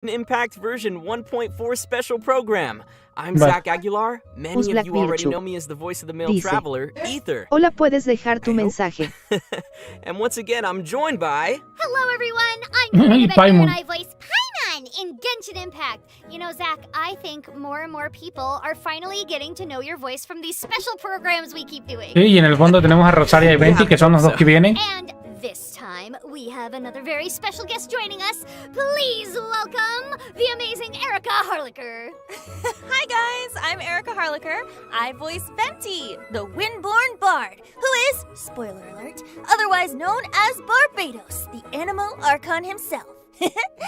Impact version 1.4 special program. I'm Zach Aguilar. Many of you already know me as the voice of the male traveler, Ether. Hola, puedes dejar tu mensaje. And once again, I'm joined by... Hello, everyone. I'm Paimon, and I voice Paimon in Genshin Impact. You know, Zach, I think more and more people are finally getting to know your voice from these special programs we keep doing. Sí, y en el fondo tenemos a Rosaria y Venti, que son los dos que vienen. And this time, we have another very special guest joining us. Please welcome the amazing Erica Harlicker. Hi guys, I'm Erica Harlicker. I voice Venti, the Windborn Bard, who is, spoiler alert, otherwise known as Barbados, the Animal Archon himself.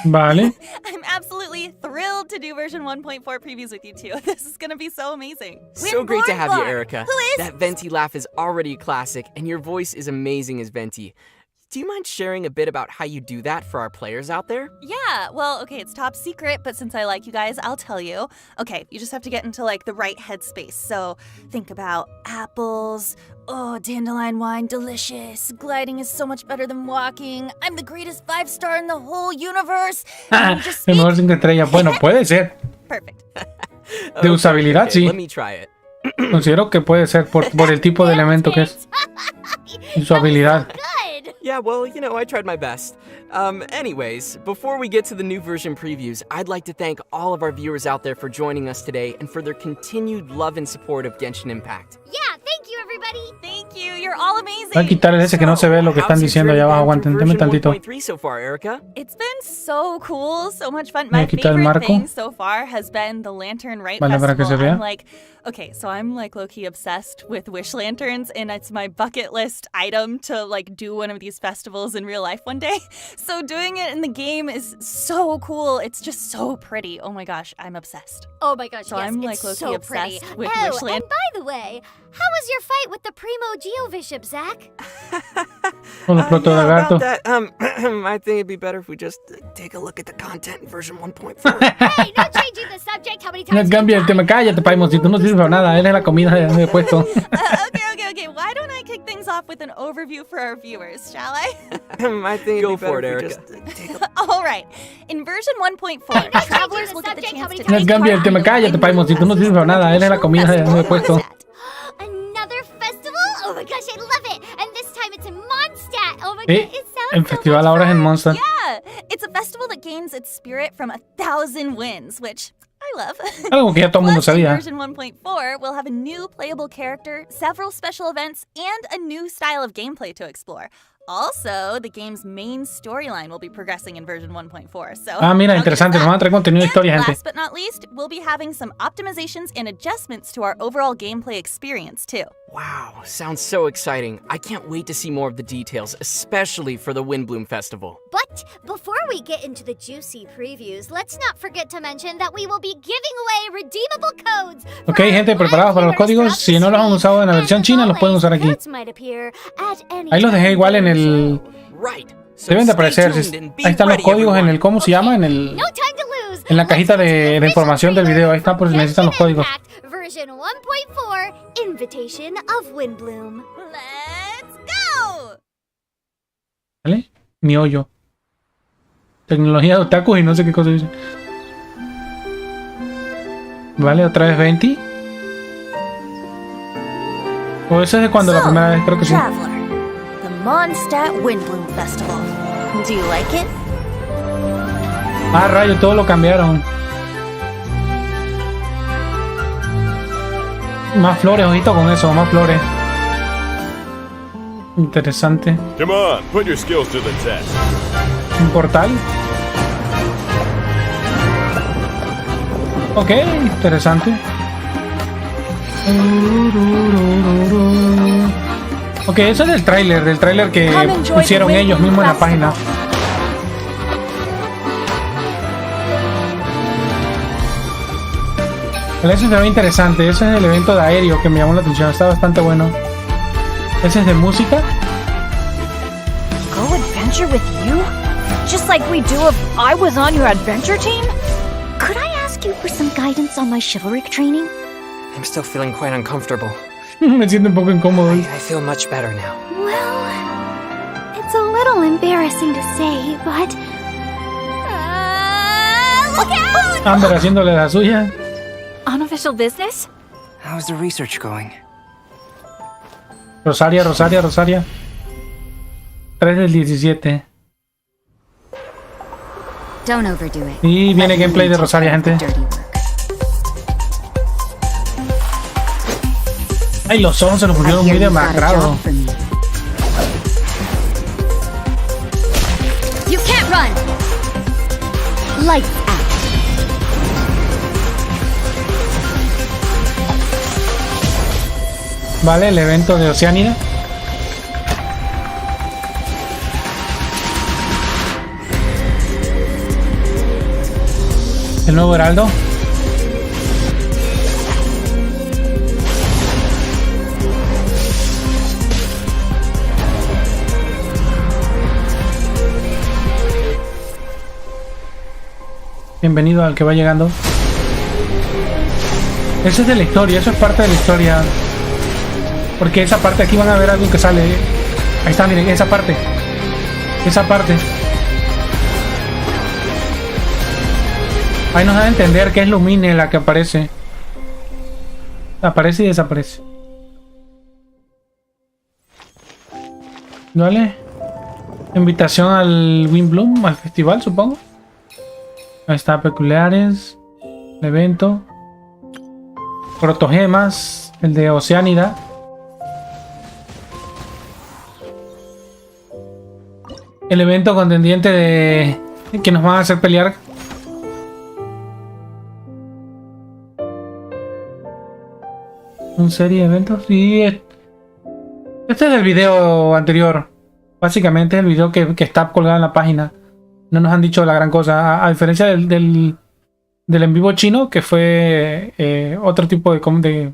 Vale. I'm absolutely thrilled to do version 1.4 previews with you two. This is gonna be so amazing. So great to have you, Erica. That Venti laugh is already a classic, and your voice is amazing as Venti. Do you mind sharing a bit about how you do that for our players out there? Yeah, well, okay, it's top secret, but since I like you guys, I'll tell you. Okay, you just have to get into, like, the right headspace. So think about apples. Oh, dandelion wine, delicious. Gliding is so much better than walking. I'm the greatest 5-star in the whole universe. El mejor 5 estrellas. Bueno, puede ser. Perfect. De usabilidad, sí. Let me try it. Considero que puede ser por el tipo de elemento que es. Y su habilidad. Yeah, well, you know, I tried my best. Anyways, before we get to the new version previews, I'd like to thank all of our viewers out there for joining us today and for their continued love and support of Genshin Impact. Yeah, thank you, everybody. Thank you, you're all amazing. Voy a quitar ese que no se ve lo que están diciendo allá abajo. Aguántenme tantito. So far, Erica? It's been so cool, so much fun. My favorite thing so far has been the Lantern Rite Festival. I'm like, okay, so I'm like low-key obsessed with wish lanterns, and it's my bucket list item to like do one of these festivals in real life one day. So doing it in the game is so cool. It's just so pretty. Oh my gosh, I'm obsessed. Oh my gosh, so yes, I'm like it's low-key so obsessed pretty. with Oh, wish lanterns. And by the way, how was your fight with the Primo Geobishop, Zach? Con los protolagartos. I think it'd be better if we just take a look at the content in version 1.4. Hey, no changing the subject. How many times? Cambia el tema. Cállate, Paimon, si tú no sirves para nada. Él es la comida de puesto. Okay. Why don't I kick things off with an overview for our viewers, shall I? I think go for it, Erica. All right. In version 1.4, travelers will get the chance to cambia el tema. Cállate, Paimon, si tú no sirves para nada. Él es la comida de puesto. Another festival? Oh my gosh, I love it. And this time it's in Mondstadt. Oh my god, it sounds el festival ahora es en Mondstadt. Yeah, it's a festival that gains its spirit from 1,000 winds, which I love. Algo que ya todo el mundo sabía. Version 1.4 will have a new playable character, several special events, and a new style of gameplay to explore. Also, the game's main storyline will be progressing in version 1.4. So, mira, interesante. Nos van a traer contenido de historia, gente. Last but not least, we'll be having some optimizations and adjustments to our overall gameplay experience, too. Wow, sounds so exciting. I can't wait to see more of the details, especially for the Windbloom Festival. But before we get into the juicy previews, let's not forget to mention that we will be giving away redeemable codes. Ok, gente, preparados para los códigos. Si no los han usado en la versión china, los pueden usar aquí. Ahí los dejé igual en el... Deben de aparecer. Ahí están los códigos en el... ¿Cómo se llama? En la cajita de información del video. Ahí está por si necesitan los códigos. Version 1.4, Invitation of Windbloom. Let's go. ¿Vale? miHoYo. Tecnología de otakus y no sé qué cosa dice. Vale, otra vez 20. O eso es de cuando la primera vez, creo que sí. The Mondstadt Windbloom Festival. Do you like it? Ah, rayo, todo lo cambiaron. Más flores, ojito con eso, más flores. Interesante. Come on, put your skills to the test. Un portal. Ok, interesante. Ok, eso es del tráiler que pusieron ellos mismos en la página. Eso se ve interesante. Ese es el evento de aéreo que me llamó la atención. Está bastante bueno. Ese es de música. Go adventure with you? Just like we do if I was on your adventure team? Could I ask you for some guidance on my chivalric training? I'm still feeling quite uncomfortable. Me siento un poco incómodo. I feel much better now. Well, it's a little embarrassing to say, but... Amber haciéndole la suya. Unofficial business? How's the research going? Rosaria. 3 del 17. Don't overdo it. Y viene gameplay de Rosaria, gente. Ay, los ojos se los pusieron muy demacrados. You can't run. Lights out. Vale, el evento de Oceanida. El nuevo heraldo. Bienvenido al que va llegando. Eso es de la historia, eso es parte de la historia. Porque esa parte, aquí van a ver algo que sale. Ahí está, miren, esa parte. Esa parte. Ahí nos da a entender que es Lumine la que aparece. Aparece y desaparece. ¿Vale? Invitación al Windbloom, al festival, supongo. Ahí está, peculiares. El evento. Protogemas. El de Oceanida. El evento contendiente de... que nos van a hacer pelear. ¿Un serie de eventos? Sí. Este es el video anterior. Básicamente el video que está colgado en la página. No nos han dicho la gran cosa. A diferencia del en vivo chino, que fue otro tipo de contenido.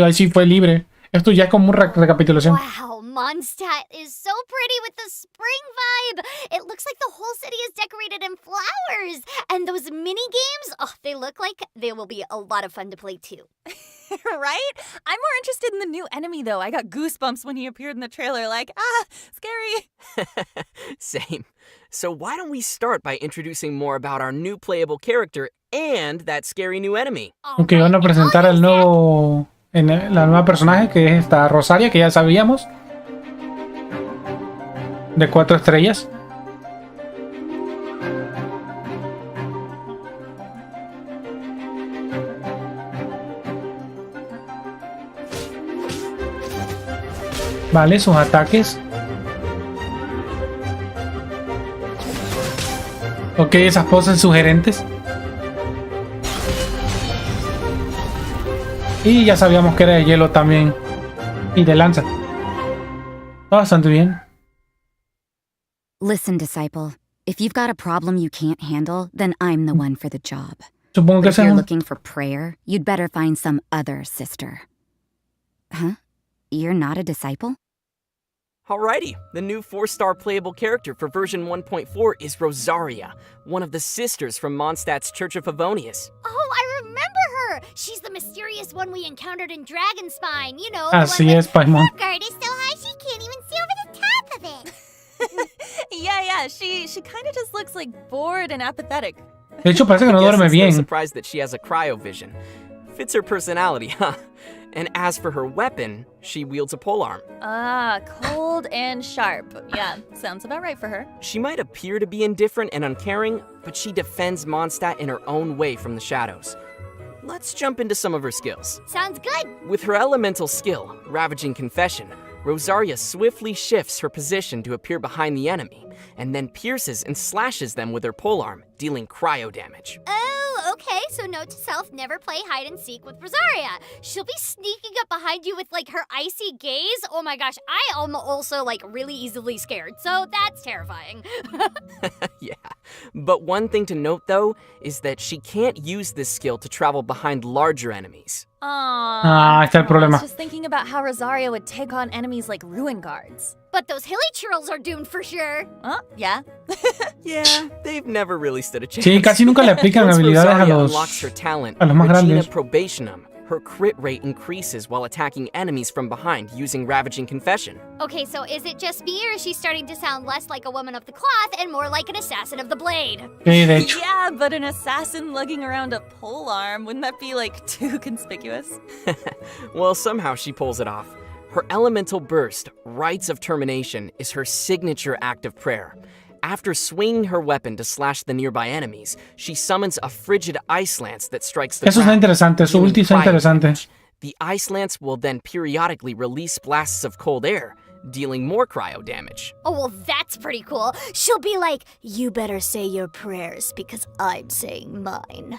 Ahí sí fue libre. Esto ya es como una recapitulación. Wow, Mondstadt is so pretty with the spring vibe. It looks like the whole city is decorated in flowers. And those mini games, oh, they look like they will be a lot of fun to play too. Right? I'm more interested in the new enemy though. I got goosebumps when he appeared in the trailer, like, scary. Same. So why don't we start by introducing more about our new playable character and that scary new enemy? Ok, van a presentar al nuevo... la nueva personaje, que es esta Rosaria, que ya sabíamos. De 4 estrellas. Vale, sus ataques. Ok, esas poses sugerentes. Y ya sabíamos que era de hielo también. Y de lanza. Está bastante bien. Listen, disciple. If you've got a problem you can't handle, then I'm the one for the job. Supongo que But if you're looking for prayer, you'd better find some other sister. Huh? You're not a disciple? Alrighty, the new 4-star playable character for version 1.4 is Rosaria, one of the sisters from Mondstadt's Church of Favonius. Oh, I remember her! She's the mysterious one we encountered in Dragonspine, you know. Así es, Paimon. Her guard is so high she can't even see over the top of it. Yeah, she kind of just looks like bored and apathetic. De hecho, parece que no duerme bien. I'm surprised that she has a cryovision. Fits her personality, huh? And as for her weapon, she wields a polearm. Ah, cold and sharp. Yeah, sounds about right for her. She might appear to be indifferent and uncaring, but she defends Mondstadt in her own way from the shadows. Let's jump into some of her skills. Sounds good. With her elemental skill, Ravaging Confession, Rosaria swiftly shifts her position to appear behind the enemy, and then pierces and slashes them with her polearm, dealing cryo damage. Oh, okay, so note to self, never play hide and seek with Rosaria. She'll be sneaking up behind you with, like, her icy gaze. Oh my gosh, I am also, like, really easily scared, so that's terrifying. Yeah, but one thing to note, though, is that she can't use this skill to travel behind larger enemies. Ah, está el problema. I was just thinking about how Rosaria would take on enemies like Ruin Guards. But those hilly churls are doomed for sure. Yeah. Yeah, they've never really stood a chance. Sí, casi nunca le aplican Once habilidades Rosaria a unlocks her talent, más Regina grandes. Probationum, her crit rate increases while attacking enemies from behind using Ravaging Confession. Okay, so is it just me, or is she starting to sound less like a woman of the cloth and more like an assassin of the blade? Yeah, but an assassin lugging around a polearm, wouldn't that be, like, too conspicuous? Well, somehow she pulls it off. Her elemental burst, Rites of Termination, is her signature act of prayer. After swinging her weapon to slash the nearby enemies, she summons a frigid ice lance that strikes the Eso está interesante, su ulti está interesante. The ice lance will then periodically release blasts of cold air, dealing more cryo damage. Oh, well, that's pretty cool. She'll be like, you better say your prayers because I'm saying mine.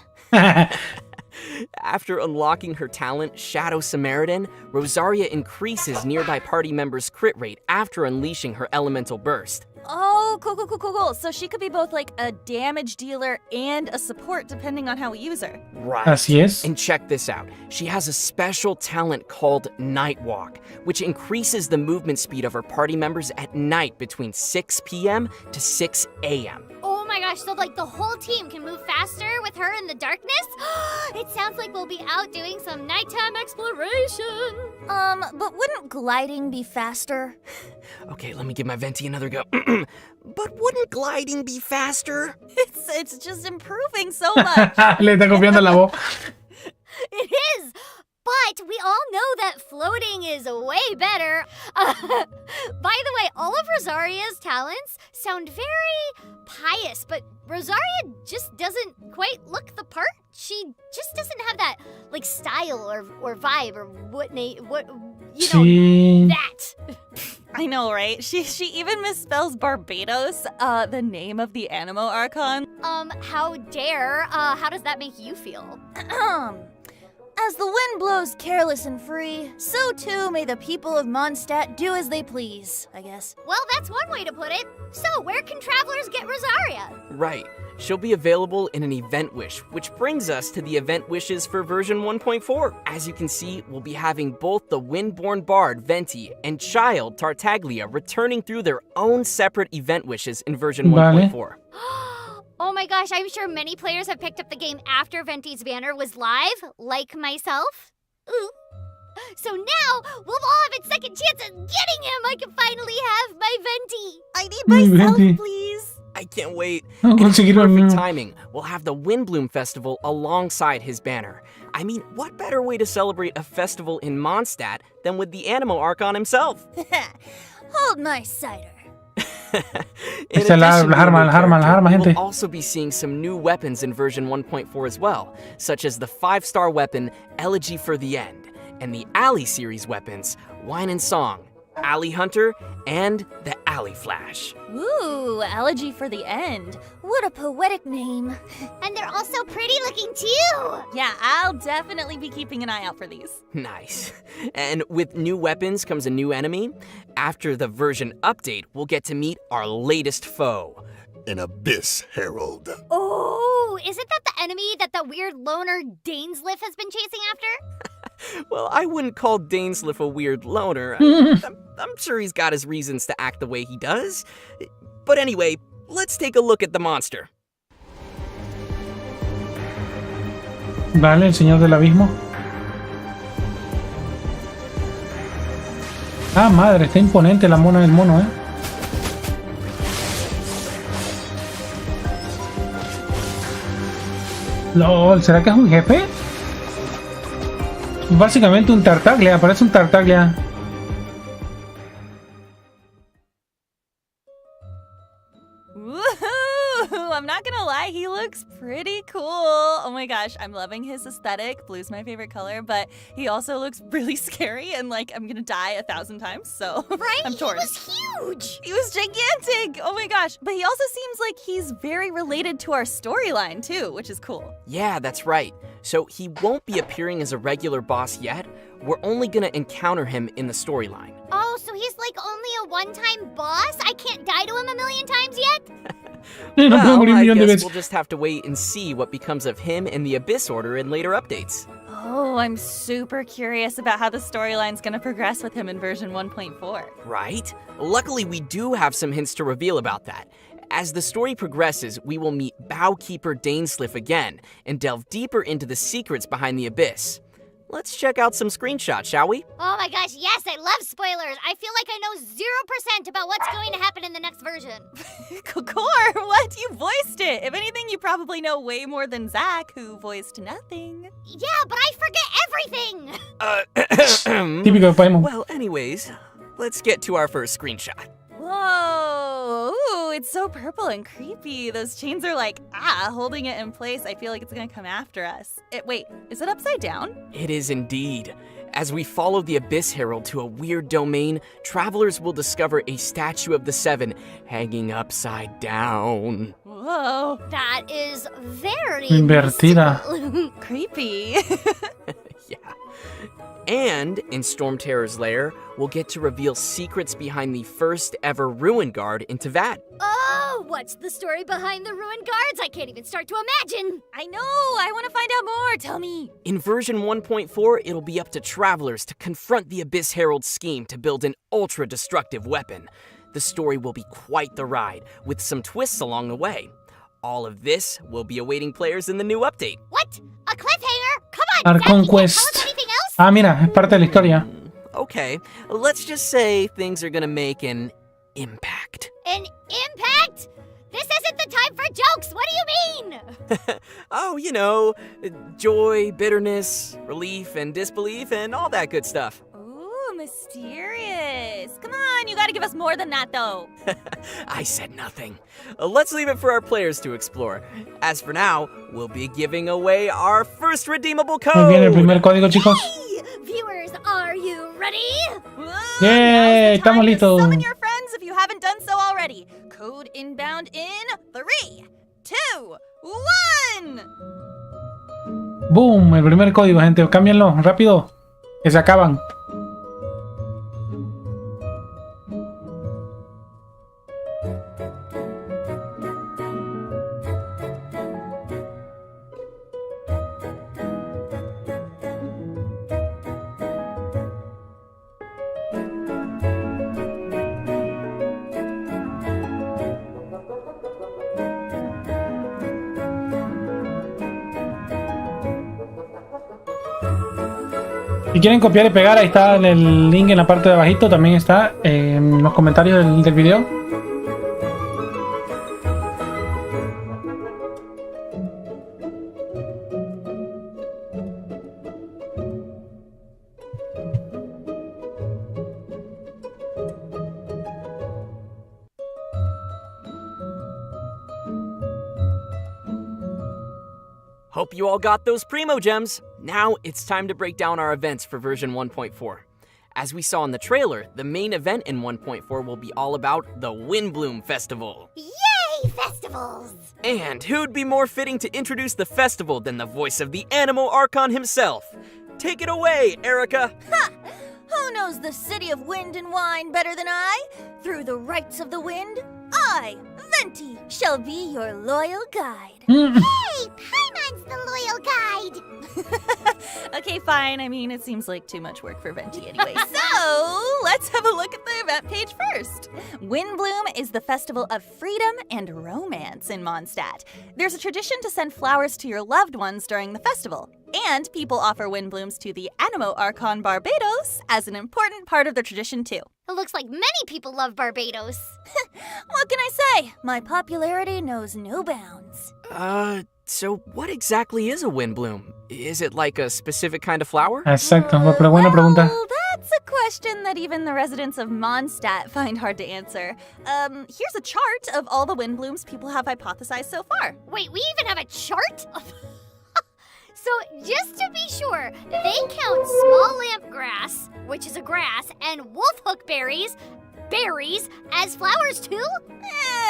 After unlocking her talent, Shadow Samaritan, Rosaria increases nearby party members' crit rate after unleashing her elemental burst. Oh, cool. So she could be both like a damage dealer and a support depending on how we use her. Right. Así es. And check this out. She has a special talent called Night Walk, which increases the movement speed of her party members at night between 6 p.m. to 6 a.m. Oh my gosh, so like the whole team can move faster with her in the darkness? It sounds like we'll be out doing some nighttime exploration. But wouldn't gliding be faster? Okay, let me give my venti another go. But wouldn't gliding be faster? It's just improving so much. Le está copiando la voz. It is! But we all know that floating is way better. By the way, all of Rosaria's talents sound very pious, but Rosaria just doesn't quite look the part. She just doesn't have that, like, style or vibe or that. I know, right? She even misspells Barbados, the name of the Animo Archon. How dare? How does that make you feel? As the wind blows careless and free, so too may the people of Mondstadt do as they please, I guess. Well, that's one way to put it. So, where can travelers get Rosaria? Right. She'll be available in an event wish, which brings us to the event wishes for version 1.4. As you can see, we'll be having both the Windborn Bard, Venti, and Child, Tartaglia, returning through their own separate event wishes in version 1.4. Oh my gosh, I'm sure many players have picked up the game after Venti's banner was live, like myself. Ooh. So now, we'll all have a second chance at getting him! I can finally have my Venti! I need myself, please! I can't wait. No, And in perfect timing, we'll have the Windbloom Festival alongside his banner. I mean, what better way to celebrate a festival in Mondstadt than with the Animo Archon himself? Hold my cider. Las armas, gente. We'll also be seeing some new weapons in version 1.4 as well, such as the 5-star weapon Elegy for the End, and the Alley series weapons Wine and Song, Alley Hunter, and the Alley Flash. Ooh, Elegy for the End. What a poetic name. And they're also pretty looking too! Yeah, I'll definitely be keeping an eye out for these. Nice. And with new weapons comes a new enemy. After the version update, we'll get to meet our latest foe. An Abyss Herald. Oh, isn't that the enemy that the weird loner Dainsliff has been chasing after? Well, I wouldn't call Dainsliff a weird loner. I'm sure he's got his reasons to act the way he does. But anyway, let's take a look at the monster. Vale, el señor del abismo. Ah, madre, está imponente la mona del mono, LOL, ¿será que es un jefe? Básicamente un Tartaglia, parece un Tartaglia. Woohoo! I'm not gonna lie, he looks pretty cool. Oh my gosh, I'm loving his aesthetic. Blue's my favorite color, but he also looks really scary and like I'm gonna die 1,000 times, so right? I'm torn. He was huge! He was gigantic! Oh my gosh, but he also seems like he's very related to our storyline too, which is cool. Yeah, that's right. So he won't be appearing as a regular boss yet. We're only gonna encounter him in the storyline. Oh, so he's like only a one-time boss? I can't die to him a million times yet? Well, I guess we'll just have to wait and see what becomes of him in the Abyss Order in later updates. Oh, I'm super curious about how the storyline's gonna progress with him in version 1.4. Right? Luckily, we do have some hints to reveal about that. As the story progresses, we will meet Bowkeeper Dainsliff again and delve deeper into the secrets behind the Abyss. let's check out some screenshots, shall we? Oh my gosh, yes, I love spoilers. I feel like I know 0% about what's going to happen in the next version. Core, what? You voiced it. If anything, you probably know way more than Zach, who voiced nothing. Yeah, but I forget everything. Típico de Paimon. Well, anyways, let's get to our first screenshot. Whoa, ooh, it's so purple and creepy. Those chains are like, holding it in place. I feel like it's gonna come after us. Wait, is it upside down? It is indeed. As we follow the Abyss Herald to a weird domain, travelers will discover a statue of the Seven hanging upside down. Whoa. That is very Invertida. Creepy. Yeah. And in Storm Terror's lair, we'll get to reveal secrets behind the first ever Ruin Guard in Tevad. Oh, what's the story behind the Ruin Guards? I can't even start to imagine. I know, I want to find out more. Tell me. In version 1.4, it'll be up to travelers to confront the Abyss Herald's scheme to build an ultra-destructive weapon. The story will be quite the ride, with some twists along the way. All of this will be awaiting players in the new update. What? A cliffhanger? Come on, Our Zach, you can't tell Conquest. us anything else? Ah, mira, es parte de la historia. Okay, let's just say things are gonna make an impact. An impact? This isn't the time for jokes. What do you mean? Oh, you know, joy, bitterness, relief, and disbelief, and all that good stuff. Ooh, mysterious. Come on, you gotta give us more than that, though. I said nothing. Let's leave it for our players to explore. As for now, we'll be giving away our first redeemable code. Muy bien, el primer código, chicos. Hey, viewers, are you ready? Yay, estamos listos. Summon your friends if you haven't done so already. Code inbound in 3, 2, 1. Boom, el primer código, gente. Cámbienlo, rápido. Que se acaban. Si quieren copiar y pegar, ahí está el link en la parte de abajito. También está en los comentarios del video. Hope you all got those Primo Gems. Now it's time to break down our events for version 1.4. As we saw in the trailer, the main event in 1.4 will be all about the Windbloom Festival. Yay, festivals! And who'd be more fitting to introduce the festival than the voice of the Animo Archon himself? Take it away, Erica! Ha! Who knows the city of wind and wine better than I? Through the rites of the wind, I, Venti, shall be your loyal guide. Hey, Paimon's the loyal guide! Okay, fine. I mean, it seems like too much work for Venti anyway. So, let's have a look at the event page first. Windbloom is the festival of freedom and romance in Mondstadt. There's a tradition to send flowers to your loved ones during the festival. And people offer windblooms to the Animo Archon Barbados as an important part of their tradition too. It looks like many people love Barbados. What can I say? My popularity knows no bounds. So what exactly is a Windbloom? Is it like a specific kind of flower? Exacto, pero buena pregunta. Well, that's a question that even the residents of Mondstadt find hard to answer. Here's a chart of all the windblooms people have hypothesized so far. Wait, we even have a chart? So, just to be sure, they count small lamp grass, which is a grass, and wolfhook berries as flowers too?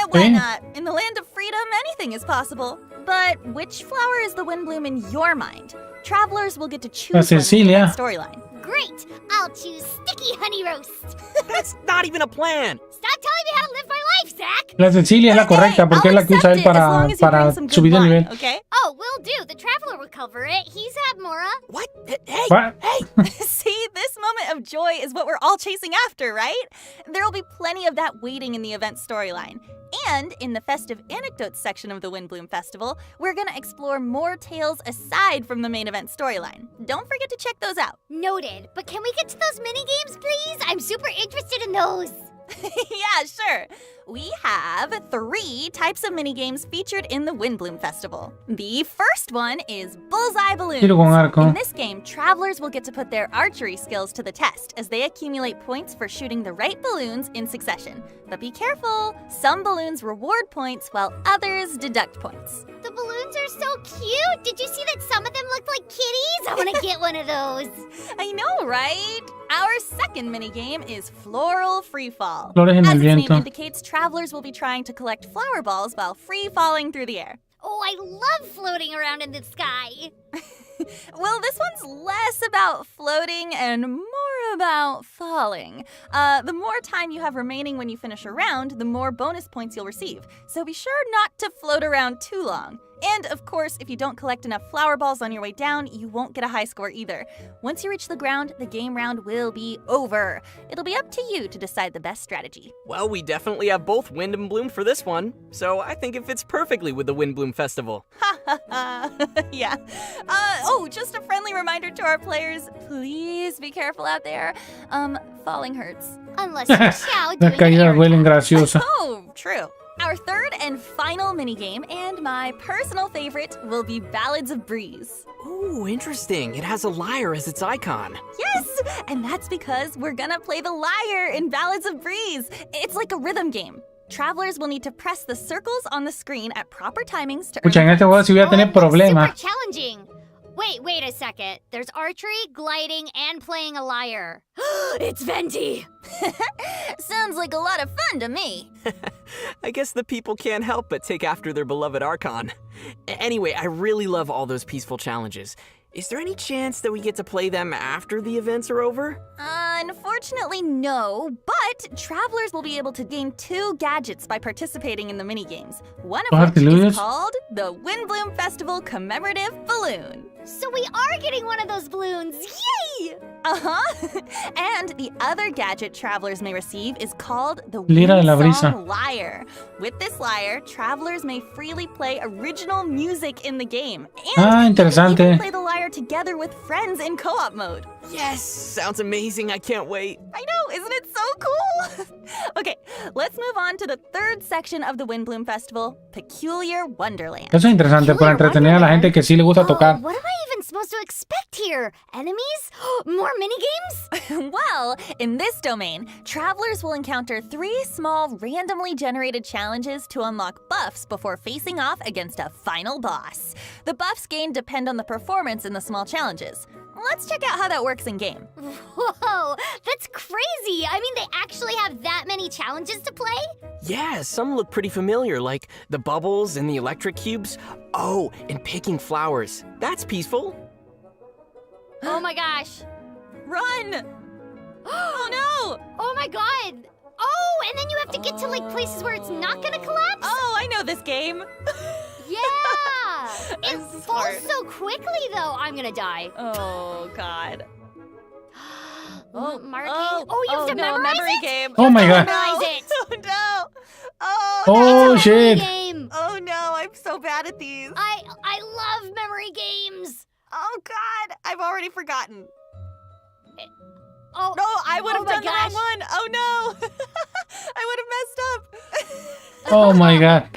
Why not? In the land of freedom, anything is possible. But which flower is the windbloom in your mind? Travelers will get to choose one in that storyline. Great! I'll choose Sticky Honey Roast. That's not even a plan. Stop telling me how to live my life, Zach. La Cecilia es la correcta porque es la que usa él para subir de nivel. Okay? Oh, we'll will do. The Traveler will cover it. He's had Mora. What? Hey! What? Hey! See, this moment of joy is what we're all chasing after, right? There'll be plenty of that waiting in the event storyline. And in the festive anecdotes section of the Windbloom Festival, we're gonna explore more tales aside from the main event storyline. Don't forget to check those out. Noted. But can we get to those mini-games, please? I'm super interested in those. Yeah, sure. We have 3 types of minigames featured in the Windbloom Festival. The first one is Bullseye Balloons. Tiro con arco. In this game, travelers will get to put their archery skills to the test as they accumulate points for shooting the right balloons in succession. But be careful, some balloons reward points while others deduct points. The balloons are so cute. Did you see that some of them looked like kitties? I want to get one of those. I know, right? Our second minigame is Floral Freefall. Flores en el As its name viento. indicates, travelers will be trying to collect flower balls while free-falling through the air. Oh, I love floating around in the sky. Well, this one's less about floating and more about falling. The more time you have remaining when you finish a round, the more bonus points you'll receive. So be sure not to float around too long. And, of course, if you don't collect enough flower balls on your way down, you won't get a high score either. Once you reach the ground, the game round will be over. It'll be up to you to decide the best strategy. Well, we definitely have both Wind and Bloom for this one, so I think it fits perfectly with the Windbloom Festival. Ha ha ha. Yeah. Just a friendly reminder to our players, please be careful out there. Falling hurts. Unless you're Xiao Las doing caídas air huelen dance. graciosa. Oh, true. Our third and final minigame, and my personal favorite, will be Ballads of Breeze. Ooh, interesting. It has a lyre as its icon. Yes! And that's because we're gonna play the lyre in Ballads of Breeze. It's like a rhythm game. Travelers will need to press the circles on the screen at proper timings to Pucha, en este juego sí voy a tener problemas. Super challenging. Wait a second. There's archery, gliding, and playing a lyre. It's Venti! Sounds like a lot of fun to me. I guess the people can't help but take after their beloved Archon. Anyway, I really love all those peaceful challenges. Is there any chance that we get to play them after the events are over? Unfortunately, no, but travelers will be able to gain 2 gadgets by participating in the minigames. One of which is called the Windbloom Festival Commemorative Balloon. So we are getting one of those balloons! Yay! Uh-huh. And the other gadget travelers may receive is called the Lira de la Brisa. Wind Lyre. With this lyre, travelers may freely play original music in the game. And interesante. you can play the lyre together with friends in co-op mode. Yes! Sounds amazing. I can't wait. I know, isn't it so cool? Okay, let's move on to the third section of the Windbloom Festival, Peculiar Wonderland. Eso es interesante para entretener a la gente que sí le gusta tocar. What am I even supposed to expect here? Enemies? More minigames? Well, in this domain, travelers will encounter 3 small randomly generated challenges to unlock buffs before facing off against a final boss. The buffs gained depend on the performance in the small challenges. Let's check out how that works in game. Whoa, that's crazy! I mean, they actually have that many challenges to play? Yeah, some look pretty familiar, like the bubbles and the electric cubes. Oh, and picking flowers. That's peaceful. Oh my gosh. Run! Oh no! Oh my god! Oh, and then you have to get to like places where it's not gonna collapse? Oh, I know this game. Yeah! It This is falls hard. so quickly though, I'm gonna die. Oh god. Marking. Oh, you have to no, memorize memory it? game. Oh my god. Memorize it! Oh no! Oh, Oh no. shit. Game. Oh no, I'm so bad at these. I love memory games. Oh god, I've already forgotten. Oh No, I would have my done the wrong gosh. one. Oh no. I would have messed up. Oh my god.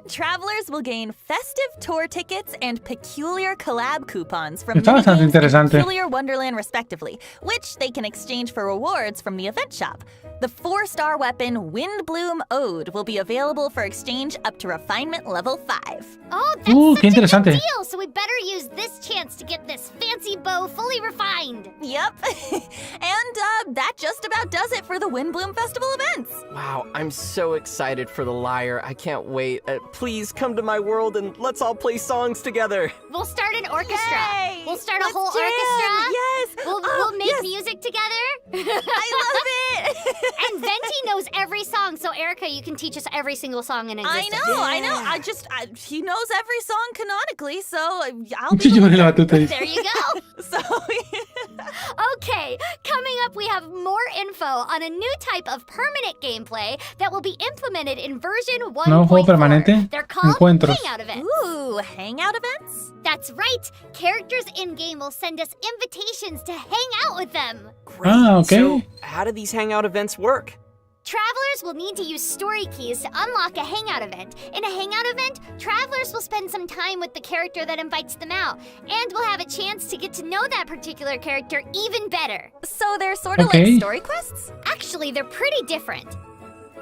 Travelers will gain festive tour tickets and peculiar collab coupons from Está bastante minigames and interesante. Peculiar Wonderland respectively, which they can exchange for rewards from the event shop. The 4-star weapon Windbloom Ode will be available for exchange up to refinement level 5. Oh, that's Qué such a interesante. good deal. So we better use this chance to get this fancy bow fully refined. Yep. And that just about does it for the Windbloom Festival events. Wow, I'm so excited for the lyre. I can't can't wait. Please come to my world and let's all play songs together. We'll start an orchestra. Yay! We'll start a whole jam. orchestra. Yes. We'll make music together. I love it. And Venti knows every song, so Erica, you can teach us every single song in existence. I know. He knows every song canonically, so I'll be. There you go. So. Okay, coming up we have more info on a new type of permanent gameplay that will be implemented in version 1.4. Nuevo juego permanente. They're called Encuentros. hangout events. Ooh, hangout events? That's right. Characters in-game will send us invitations to hang out with them. Great. Okay. So, how do these hangout events work? Travelers will need to use story keys to unlock a hangout event. In a hangout event, travelers will spend some time with the character that invites them out, and will have a chance to get to know that particular character even better. So they're sort of like story quests? Actually, they're pretty different.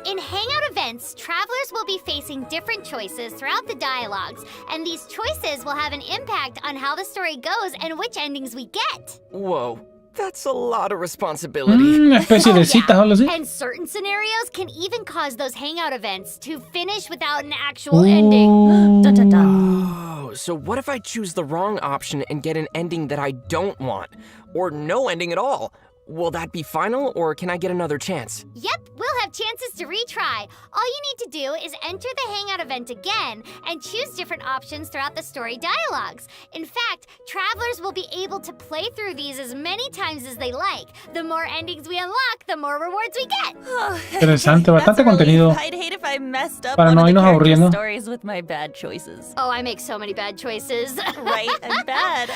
In hangout events, travelers will be facing different choices throughout the dialogues, and these choices will have an impact on how the story goes and which endings we get. Whoa, that's a lot of responsibility. Una especie de citas o algo así. And certain scenarios can even cause those hangout events to finish without an actual ending. Dun, dun, dun. Oh, so what if I choose the wrong option and get an ending that I don't want? Or no ending at all? Will that be final, or can I get another chance? Yep, we'll have chances to retry. All you need to do is enter the hangout event again and choose different options throughout the story dialogues. In fact, travelers will be able to play through these as many times as they like. The more endings we unlock, the more rewards we get. Interesante, bastante contenido. I'd hate if I messed up Para one no of the irnos character aburriendo. stories with my bad choices. Oh, I make so many bad choices. Right? I'm bad.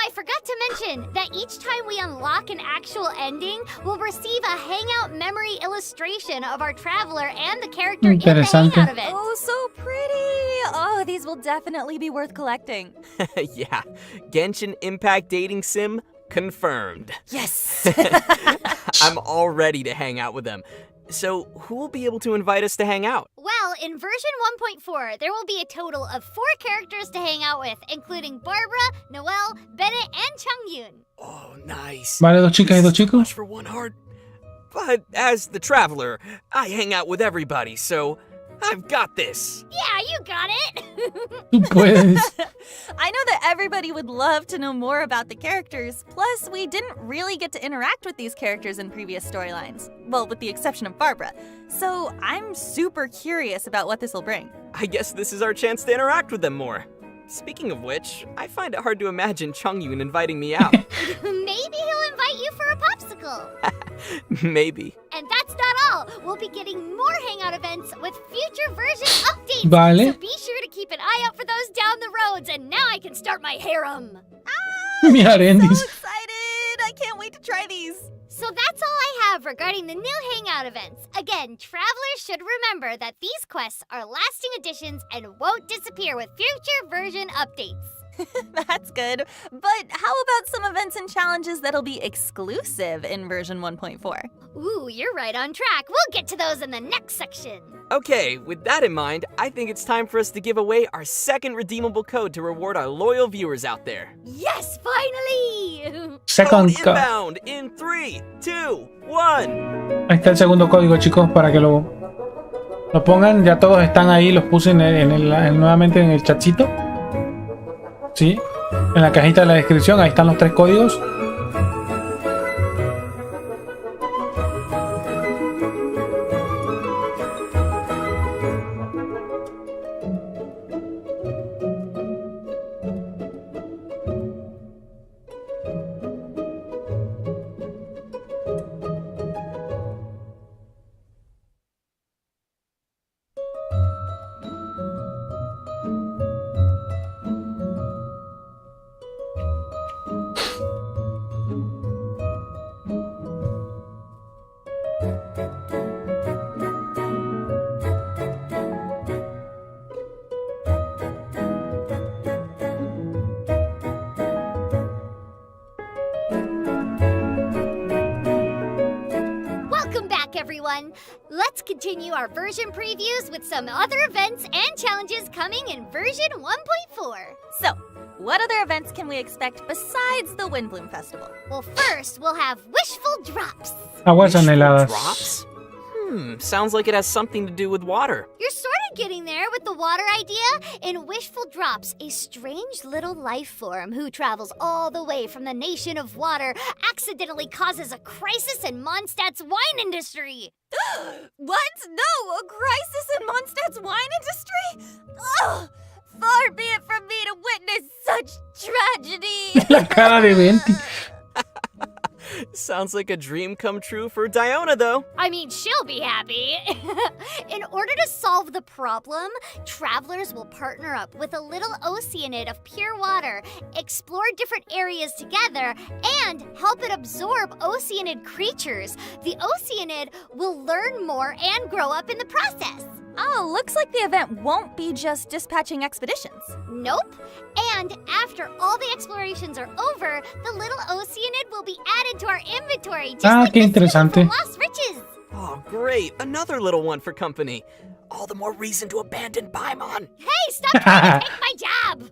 I forgot to mention that each time we unlock an actual ending, we'll receive a hangout memory illustration of our traveler and the character in the Interesante. hangout event. Oh, so pretty. Oh, these will definitely be worth collecting. Yeah, Genshin Impact dating sim confirmed. Yes. I'm all ready to hang out with them. So, who will be able to invite us to hang out? Well, in version 1.4, there will be a total of 4 characters to hang out with, including Barbara, Noelle, Bennett, and Chungyun. Oh, nice. Vale, dos chicas y dos Much chicos. for one heart. But as the traveler, I hang out with everybody, so I've got this. Yeah, you got it. Tú puedes. I know that everybody would love to know more about the characters. Plus, we didn't really get to interact with these characters in previous storylines. Well, with the exception of Barbara. So I'm super curious about what this will bring. I guess this is our chance to interact with them more. Speaking of which, I find it hard to imagine Chungyun inviting me out. Maybe he'll invite you for a popsicle. Maybe. And that's not all. We'll be getting more hangout events with future version updates. Vale. So be sure to keep an eye out for those down the roads. And now I can start my harem. Mi So arendis. excited! I can't wait to try these. So that's all I have regarding the new hangout events. Again, travelers should remember that these quests are lasting additions and won't disappear with future version updates. That's good. But how about some events and challenges that'll be exclusive in version 1.4? Ooh, you're right on track. We'll get to those in the next section. Okay, with that in mind, I think it's time for us to give away our second redeemable code to reward our loyal viewers out there. Yes, finally! Second Code inbound in 3, 2, 1. Ahí está el segundo código, chicos, para que lo pongan. Ya todos están ahí, los puse nuevamente en el chatcito. Sí, en la cajita de la descripción, ahí están los 3 códigos. Everyone, let's continue our version previews with some other events and challenges coming in version 1.4. So, what other events can we expect besides the Windbloom Festival? Well, first, we'll have Wishful Drops. Aguas anheladas. Drops? Sounds like it has something to do with water. You're sort started getting there with the water idea. In Wishful Drops, a strange little life form who travels all the way from the nation of water accidentally causes a crisis in Mondstadt's wine industry. What? No, a crisis in Mondstadt's wine industry? Ugh! Far be it from me to witness such tragedy. La cara de Venti. Sounds like a dream come true for Diona, though. I mean, she'll be happy. In order to solve the problem, travelers will partner up with a little oceanid of pure water, explore different areas together, and help it absorb oceanid creatures. The oceanid will learn more and grow up in the process. Oh, looks like the event won't be just dispatching expeditions. Nope. And after all the explorations are over, the little oceanid will be added to our inventory, just like qué the interesante. from Lost Riches. Oh, great. Another little one for company. All the more reason to abandon Paimon. Hey, stop trying to take my job!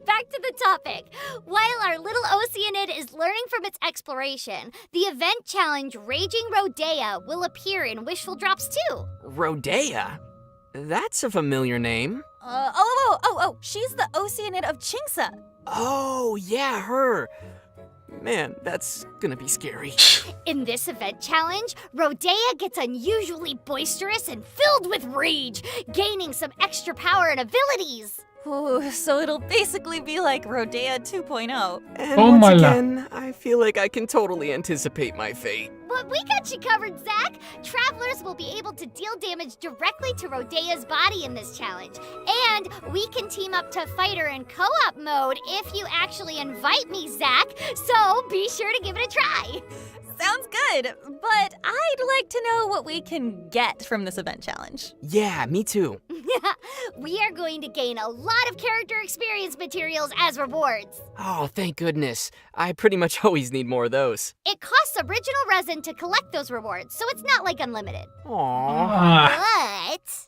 Back to the topic. While our little oceanid is learning from its exploration, the event challenge Raging Rodea will appear in Wishful Drops too. Rodea? That's a familiar name. She's the oceanid of Chingsa. Oh, yeah, her. Man, that's gonna be scary. In this event challenge, Rodea gets unusually boisterous and filled with rage, gaining some extra power and abilities. Ooh, so it'll basically be like Rodea 2.0. And once again, I feel like I can totally anticipate my fate. But we got you covered, Zach. Travelers will be able to deal damage directly to Rodea's body in this challenge. And we can team up to fight her in co-op mode if you actually invite me, Zach. So be sure to give it a try. Sounds good, but I'd like to know what we can get from this event challenge. Yeah, me too. We are going to gain a lot of character experience materials as rewards. Oh, thank goodness. I pretty much always need more of those. It costs original resin to collect those rewards, so it's not like unlimited. Aww.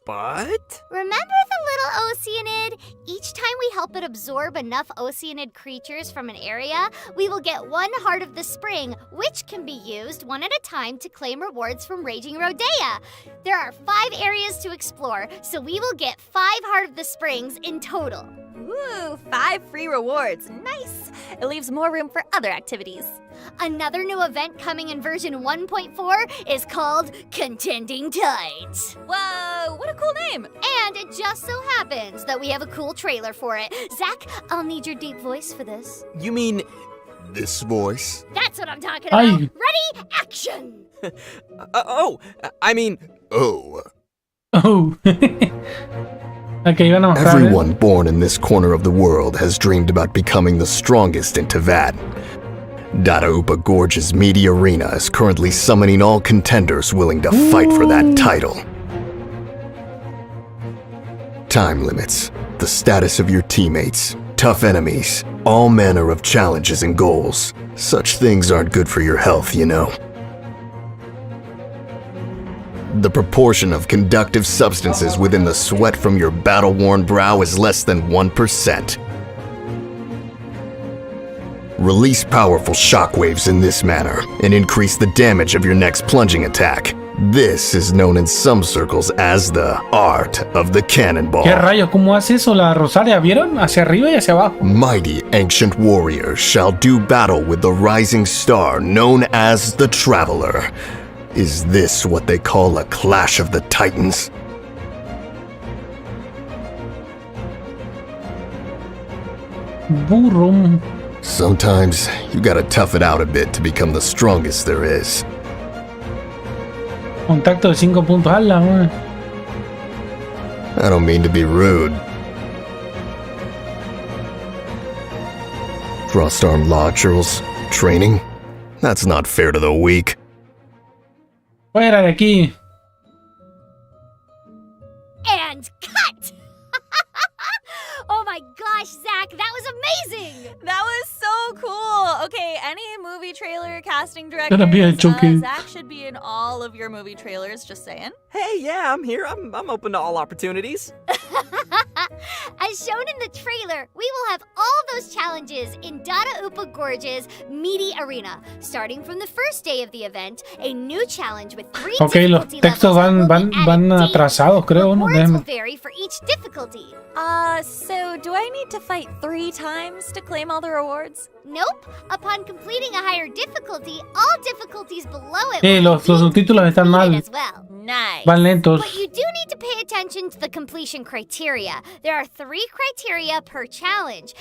But remember the little oceanid? Each time we help it absorb enough oceanid creatures from an area, we will get 1 Heart of the Spring, which can be used one at a time to claim rewards from Raging Rodea. There are 5 areas to explore, so we will get 5 Heart of the Springs in total. Ooh, 5 free rewards. Nice. It leaves more room for other activities. Another new event coming in version 1.4 is called Contending Tides. Whoa, what a cool name. And it just so happens that we have a cool trailer for it. Zach, I'll need your deep voice for this. You mean this voice? That's what I'm talking about. Ready? Action! Okay, everyone born in this corner of the world has dreamed about becoming the strongest in Tevat. Dadaupa Gorge's meaty arena is currently summoning all contenders willing to fight for that title. Time limits, the status of your teammates, tough enemies, all manner of challenges and goals. Such things aren't good for your health, you know. The proportion of conductive substances within the sweat from your battle-worn brow is less than 1%. Release powerful shockwaves in this manner and increase the damage of your next plunging attack. This is known in some circles as the art of the cannonball. ¿Qué rayos? ¿Cómo hace eso la Rosaria? ¿Vieron? Hacia arriba y hacia abajo. Mighty ancient warriors shall do battle with the rising star known as the Traveler. Is this what they call a clash of the titans? Burro. Sometimes you gotta tough it out a bit to become the strongest there is. Contacto de 5 puntos. ¡Hala, man! I don't mean to be rude. Frostarm Launchers training? That's not fair to the weak. Fuera de aquí. And cut! Oh my gosh, Zach, that was amazing! That was so cool. Okay, any movie trailer casting Gonna be a directors, joke. Zach should be in all of your movie trailers, just saying. Hey, yeah, I'm here. I'm open to all opportunities. As shown in the trailer, we will have all those challenges in Dada Gorge's meaty arena. Starting from the first day of the event, a new challenge with 3 Okay, los textos van atrasados, creo, ¿no? Rewards will vary for each difficulty. So do I need to fight 3 times to claim all the rewards? Nope. Upon completing a higher difficulty, all difficulties below it los subtítulos están mal. as well. Nice. Van lentos. But you do need to pay attention to the completion criteria. There are 3 criteria per challenge,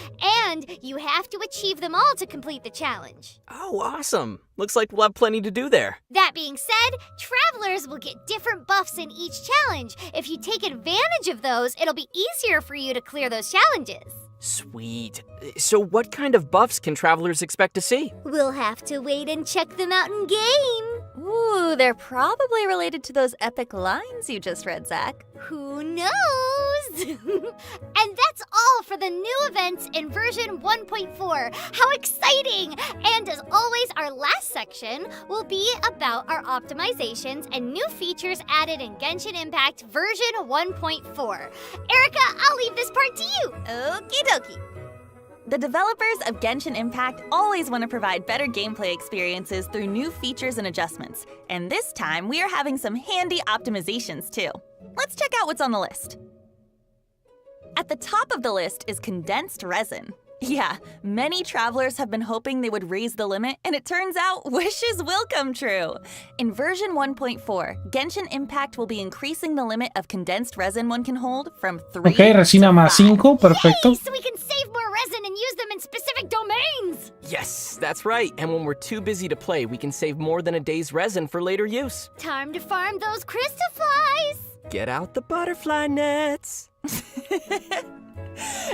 and you have to achieve them all to complete the challenge. Oh, awesome. Looks like we'll have plenty to do there. That being said, travelers will get different buffs in each challenge. If you take advantage of those, it'll be easier for you to clear those challenges. Sweet. So what kind of buffs can travelers expect to see? We'll have to wait and check them out in game. Ooh, they're probably related to those epic lines you just read, Zach. Who knows? And that's all for the new events in version 1.4. How exciting! And as always, our last section will be about our optimizations and new features added in Genshin Impact version 1.4. Erica, I'll leave this part to you. Okie dokie. The developers of Genshin Impact always want to provide better gameplay experiences through new features and adjustments. And this time, we are having some handy optimizations too. Let's check out what's on the list. At the top of the list is condensed resin. Yeah, many travelers have been hoping they would raise the limit, and it turns out wishes will come true. In version 1.4, Genshin Impact will be increasing the limit of condensed resin one can hold from 3 Okay, resina más 5, perfecto. Yay, so we can save more resin and use them in specific domains. Yes, that's right. And when we're too busy to play, we can save more than a day's resin for later use. Time to farm those crystal flies. Get out the butterfly nets.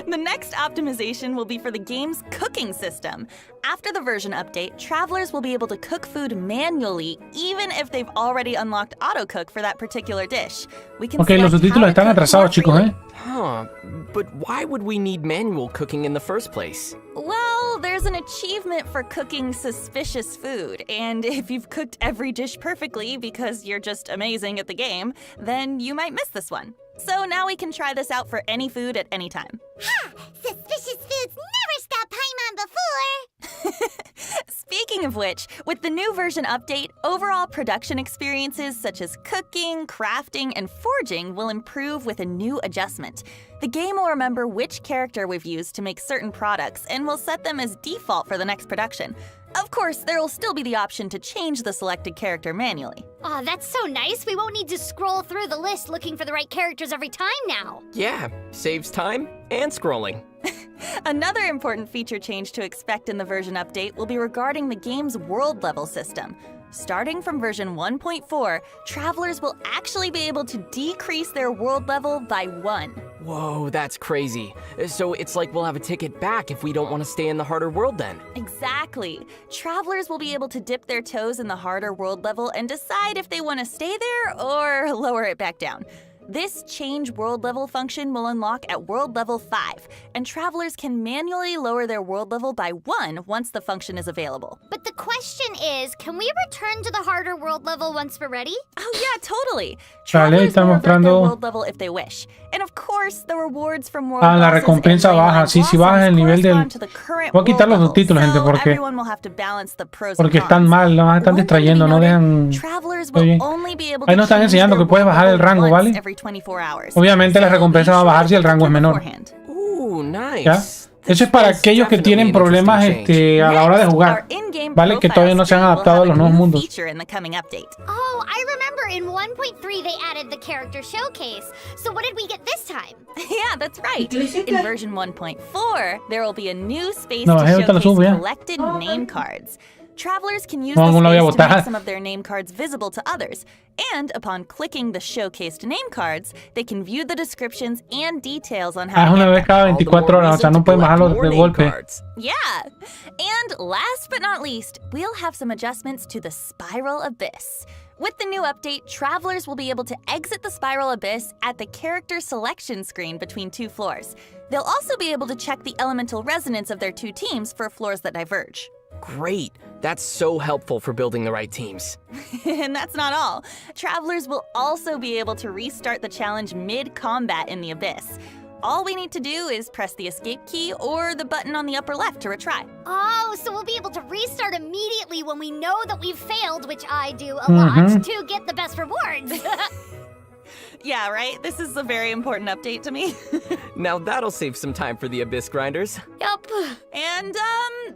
The next optimization will be for the game's cooking system. After the version update, travelers will be able to cook food manually, even if they've already unlocked auto-cook for that particular dish. We can Okay, los subtítulos están atrasados, chicos, ¿eh? Huh, but why would we need manual cooking in the first place? Well, there's an achievement for cooking suspicious food, and if you've cooked every dish perfectly because you're just amazing at the game, then you might miss this one. So now we can try this out for any food at any time. Ha! Suspicious foods never stop Paimon before! Speaking of which, with the new version update, overall production experiences such as cooking, crafting, and forging will improve with a new adjustment. The game will remember which character we've used to make certain products and will set them as default for the next production. Of course, there will still be the option to change the selected character manually. Oh, that's so nice. We won't need to scroll through the list looking for the right characters every time now. Yeah, saves time and scrolling. Another important feature change to expect in the version update will be regarding the game's world level system. Starting from version 1.4, travelers will actually be able to decrease their world level by 1. Whoa, that's crazy. So it's like we'll have a ticket back if we don't want to stay in the harder world then. Exactly. Travelers will be able to dip their toes in the harder world level and decide if they want to stay there or lower it back down. This change world level function will unlock at world level 5, and travelers can manually lower their world level by 1 once the function is available. But the question is, can we return to the harder world level once we're ready? Oh yeah, totally. Vale, Travelers está will revert their mostrando. world level if they wish. And of course, the rewards from world Ah, la bosses recompensa and baja. leyline Sí, si bajas el nivel del... correspond to the current Voy a quitar los world level, subtítulos, gente, so porque... everyone will have to balance the pros and Porque están cons. mal, nos están One thing to be distrayendo, no noted, dejan... travelers Muy will bien. only be able Ahí to nos están change enseñando their que puedes world bajar el level rango, once ¿vale? every 24 hours. Obviamente la So recompensa be va a sure bajar to si el check rango es menor. beforehand. Ooh, nice. ¿Ya? Eso es para aquellos que tienen problemas a la hora de jugar, ¿vale? Que todavía no se han adaptado a los nuevos mundos. Oh, I remember in 1.3 they added the character showcase. So what did we get this time? Yeah, that's right. In version 1.4, there will be a new space No, to ahorita lo showcase subo ya. collected name cards. Travelers can use No, the no la voy a space to botar. make some of their name cards visible to others. And upon clicking the showcased name cards, they can view the descriptions and details on how Ah, es to una get vez cada All the 24 more horas, o sea, reason no to pueden collect bajarlo more de name golpe. cards. Yeah. And last but not least, we'll have some adjustments to the Spiral Abyss. With the new update, travelers will be able to exit the Spiral Abyss at the character selection screen between 2 floors. They'll also be able to check the elemental resonance of their 2 teams for floors that diverge. Great. That's so helpful for building the right teams. And that's not all. Travelers will also be able to restart the challenge mid-combat in the Abyss. all we need to do is press the escape key or the button on the upper left to retry. Oh, so we'll be able to restart immediately when we know that we've failed, which I do a lot, to get the best rewards. Yeah, right? This is a very important update to me. Now that'll save some time for the Abyss Grinders. Yup. And,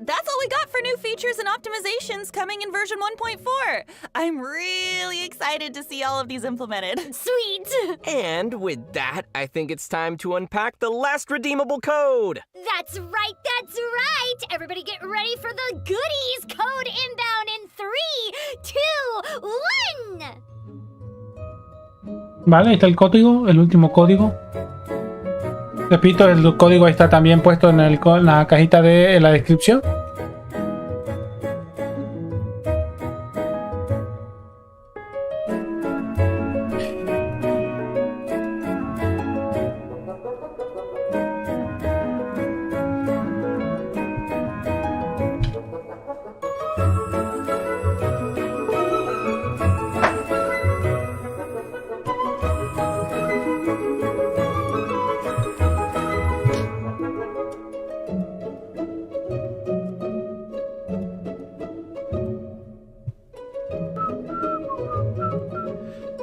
that's all we got for new features and optimizations coming in version 1.4. I'm really excited to see all of these implemented. Sweet. And with that, I think it's time to unpack the last redeemable code. That's right, that's right. Everybody get ready for the goodies. Code inbound in 3, 2, 1. Vale, ahí está el código, el último código. Repito, el código está también puesto en la cajita de la descripción.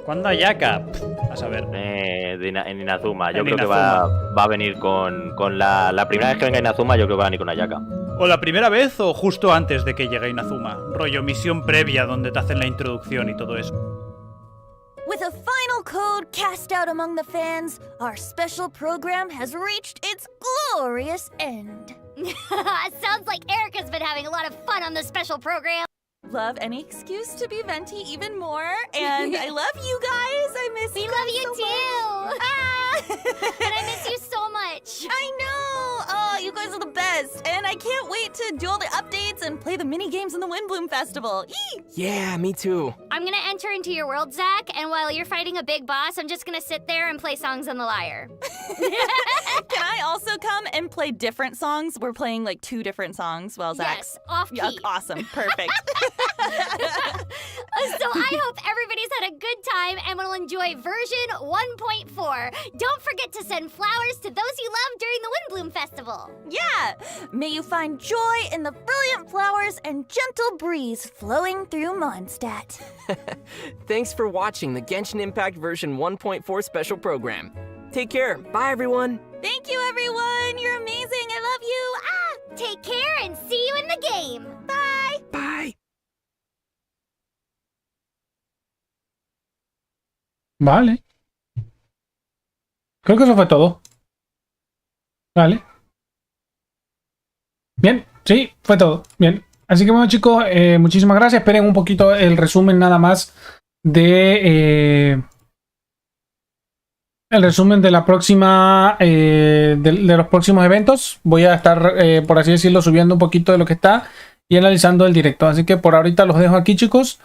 ¿Cuándo Ayaka? A saber. En Inazuma. Yo creo que va a venir con la primera vez que venga Inazuma, yo creo que va a venir con Ayaka. ¿O la primera vez o justo antes de que llegue Inazuma? Rollo misión previa donde te hacen la introducción y todo eso. With a final code cast out among the fans, our special program has reached its glorious end. Sounds like Erica's been having a lot of fun on the special program. Love any excuse to be venti even more, and I love you guys. I miss you. We love you so too. Ah. And I miss you so much. I know. Oh, you guys are the best, and I can't wait to do all the updates and play the mini games in the Windbloom Festival. Yee! Yeah, me too. I'm gonna enter into your world, Zach, and while you're fighting a big boss, I'm just gonna sit there and play songs on the lyre. Can I also come and play different songs? We're playing like 2 different songs while Zach's... Yes, off key. Yeah, awesome, perfect. So I hope everybody's had a good time and will enjoy version 1.4. Don't forget to send flowers to those you love during the Windbloom Festival. Yeah! May you find joy in the brilliant flowers and gentle breeze flowing through Mondstadt. Thanks for watching the Genshin Impact version 1.4 special program. Take care. Bye, everyone. Thank you, everyone. You're amazing. I love you. Ah! Take care and see you in the game. Bye. Bye. Vale. Creo que eso fue todo. Vale. Bien, sí, fue todo. Bien. Así que bueno, chicos, muchísimas gracias. Esperen un poquito el resumen nada más de... el resumen de la próxima... de los próximos eventos. Voy a estar, por así decirlo, subiendo un poquito de lo que está y analizando el directo. Así que por ahorita los dejo aquí, chicos.